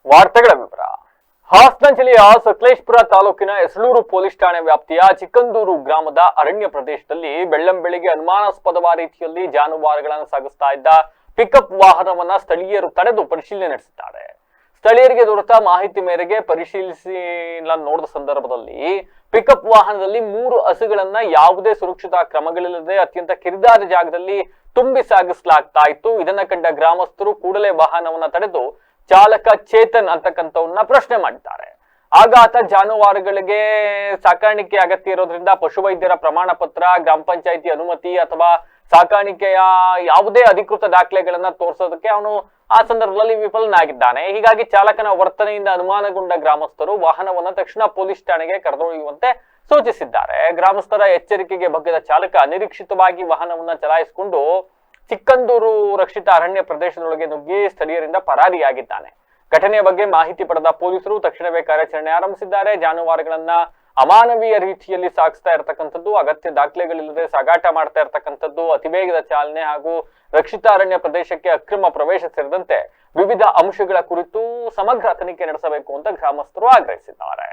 ವಾರ್ತೆಗಳ ವಿವರ. ಹಾಸನ ಜಿಲ್ಲೆಯ ಸಕಲೇಶಪುರ ತಾಲೂಕಿನ ಎಸಳೂರು ಪೊಲೀಸ್ ಠಾಣೆ ವ್ಯಾಪ್ತಿಯ ಚಿಕ್ಕಂದೂರು ಗ್ರಾಮದ ಅರಣ್ಯ ಪ್ರದೇಶದಲ್ಲಿ ಬೆಳ್ಳಂಬೆಳಿಗ್ಗೆ ಅನುಮಾನಾಸ್ಪದ ರೀತಿಯಲ್ಲಿ ಜಾನುವಾರುಗಳನ್ನು ಸಾಗಿಸ್ತಾ ಇದ್ದ ಪಿಕಪ್ ವಾಹನವನ್ನ ಸ್ಥಳೀಯರು ತಡೆದು ಪರಿಶೀಲನೆ ನಡೆಸಿದ್ದಾರೆ. ಸ್ಥಳೀಯರಿಗೆ ದೊರೆತ ಮಾಹಿತಿ ಮೇರೆಗೆ ಪರಿಶೀಲಿಸಿ ನೋಡಿದ ಸಂದರ್ಭದಲ್ಲಿ ಪಿಕಪ್ ವಾಹನದಲ್ಲಿ 3 ಹಸುಗಳನ್ನ ಯಾವುದೇ ಸುರಕ್ಷತಾ ಕ್ರಮಗಳಿಲ್ಲದೆ ಅತ್ಯಂತ ಕಿರಿದಾದ ಜಾಗದಲ್ಲಿ ತುಂಬಿ ಸಾಗಿಸಲಾಗ್ತಾ ಇತ್ತು. ಇದನ್ನ ಕಂಡ ಗ್ರಾಮಸ್ಥರು ಕೂಡಲೇ ವಾಹನವನ್ನ ತಡೆದು ಚಾಲಕ ಚೇತನ್ ಅಂತಕ್ಕಂಥವನ್ನ ಪ್ರಶ್ನೆ ಮಾಡಿದ್ದಾರೆ. ಆಗ ಆತ ಜಾನುವಾರುಗಳಿಗೆ ಸಾಕಾಣಿಕೆ ಅಗತ್ಯ ಇರೋದ್ರಿಂದ ಪಶುವೈದ್ಯರ ಪ್ರಮಾಣ ಪತ್ರ, ಗ್ರಾಮ ಪಂಚಾಯಿತಿ ಅನುಮತಿ ಅಥವಾ ಸಾಕಾಣಿಕೆಯ ಯಾವುದೇ ಅಧಿಕೃತ ದಾಖಲೆಗಳನ್ನ ತೋರಿಸೋದಕ್ಕೆ ಅವನು ಆ ಸಂದರ್ಭದಲ್ಲಿ ವಿಫಲನಾಗಿದ್ದಾನೆ. ಹೀಗಾಗಿ ಚಾಲಕನ ವರ್ತನೆಯಿಂದ ಅನುಮಾನಗೊಂಡ ಗ್ರಾಮಸ್ಥರು ವಾಹನವನ್ನ ತಕ್ಷಣ ಪೊಲೀಸ್ ಠಾಣೆಗೆ ಕರೆದೊಯ್ಯುವಂತೆ ಸೂಚಿಸಿದ್ದಾರೆ. ಗ್ರಾಮಸ್ಥರ ಎಚ್ಚರಿಕೆಗೆ ಬಗ್ಗದ ಚಾಲಕ ಅನಿರೀಕ್ಷಿತವಾಗಿ ವಾಹನವನ್ನ ಚಲಾಯಿಸಿಕೊಂಡು ಚಿಕ್ಕಂದೂರು ರಕ್ಷಿತ ಅರಣ್ಯ ಪ್ರದೇಶದೊಳಗೆ ನುಗ್ಗಿ ಸ್ಥಳೀಯರಿಂದ ಪರಾರಿಯಾಗಿದ್ದಾನೆ. ಘಟನೆಯ ಬಗ್ಗೆ ಮಾಹಿತಿ ಪಡೆದ ಪೊಲೀಸರು ತಕ್ಷಣವೇ ಕಾರ್ಯಾಚರಣೆ ಆರಂಭಿಸಿದ್ದಾರೆ. ಜಾನುವಾರುಗಳನ್ನ ಅಮಾನವೀಯ ರೀತಿಯಲ್ಲಿ ಸಾಗಿಸ್ತಾ ಇರತಕ್ಕಂಥದ್ದು, ಅಗತ್ಯ ದಾಖಲೆಗಳಿಲ್ಲದೆ ಸಾಗಾಟ ಮಾಡ್ತಾ ಇರತಕ್ಕಂಥದ್ದು, ಅತಿವೇಗದ ಚಾಲನೆ ಹಾಗೂ ರಕ್ಷಿತ ಅರಣ್ಯ ಪ್ರದೇಶಕ್ಕೆ ಅಕ್ರಮ ಪ್ರವೇಶ ಸೇರಿದಂತೆ ವಿವಿಧ ಅಂಶಗಳ ಕುರಿತು ಸಮಗ್ರ ತನಿಖೆ ನಡೆಸಬೇಕು ಅಂತ ಗ್ರಾಮಸ್ಥರು ಆಗ್ರಹಿಸಿದ್ದಾರೆ.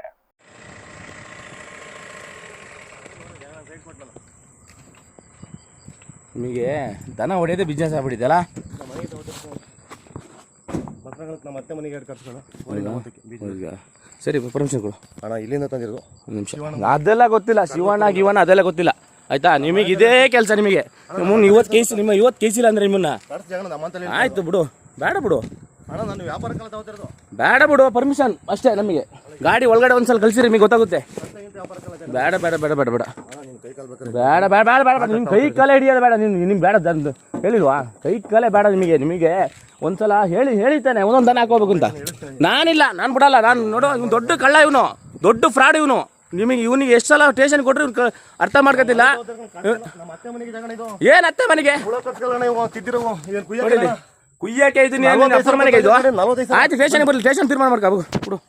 ನಿಮಗೆ ದನ ಹೊಡೆಯೋದೇ ಬಿಸ್ನೆಸ್ ಆಗ್ಬಿಟ್ಟಿದೆಯಲ್ಲ. ಮತ್ತೆ ಮನೆಗೆ ಸರಿ, ಪರ್ಮಿಷನ್ ಕೊಡು ಅಣ್ಣ. ಇಲ್ಲಿಂದ ತಂದಿರೋದು ನಿಮಿಷ. ಅದೆಲ್ಲ ಗೊತ್ತಿಲ್ಲ, ಶಿವಣ್ಣ ಅದೆಲ್ಲ ಗೊತ್ತಿಲ್ಲ ಆಯ್ತಾ. ನಿಮಗೆ ಇದೇ ಕೆಲಸ. ನಿಮಗೆ ಇವತ್ತು ಕೇಸ್ ಕೇಸಿಲ್ಲ ಅಂದ್ರೆ ನಿಮ್ಮನ್ನ ಆಯ್ತು ಬಿಡು. ಬೇಡ ಬಿಡು ಬೇಡ ಬಿಡು, ಪರ್ಮಿಷನ್ ಅಷ್ಟೇ. ನಮಗೆ ಗಾಡಿ ಒಳಗಡೆ ಒಂದ್ಸಲ ಕಳ್ಸಿರಿ, ನಿಮಗೆ ಗೊತ್ತಾಗುತ್ತೆ. ಬೇಡ ಬೇಡ ಬೇಡ ಬೇಡ ಬೇಡ ಬೇಡ ಬೇಡ ಬೇಡ ಬೇಡ ನಿಮ್ ಕೈ ಕಾಲೇ ಹಿಡಿಯೋದು ಬೇಡ. ನಿಮ್ಗೆ ಬೇಡ ದಂದು ಹೇಳಿಲ್ವಾ? ಕೈ ಕಾಲೇ ಬೇಡ ನಿಮಗೆ ಒಂದ್ಸಲ ಹೇಳಿತಾನೆ ಒಂದೊಂದು ದನ ಹಾಕೋಬೇಕು ಅಂತ. ನಾನಿಲ್ಲ, ನಾನು ಬಿಡಲ್ಲ. ನಾನು ನೋಡೋ, ಇವ್ನು ದೊಡ್ಡ ಕಳ್ಳ, ಇವನು ದೊಡ್ಡ ಫ್ರಾಡ್. ಇವನಿಗೆ ಎಷ್ಟು ಸಲ ಸ್ಟೇಷನ್ ಕೊಟ್ರೆ ಅರ್ಥ ಮಾಡ್ಕೊತಿಲ್ಲ. ಏನ್ ಅತ್ತೆ ಮನೆಗೆ ಕುಯ್ಯಕ್ಕೆ ಇದೀನಿ ಮನೆಗೆ ಇದು ಆಯ್ತು. ಸ್ಟೇಷನ್ ಬರ್ಲಿ, ಸ್ಟೇಷನ್ ತೀರ್ಮಾನ ಮಾಡ್ಕೊ ಬಿಡು.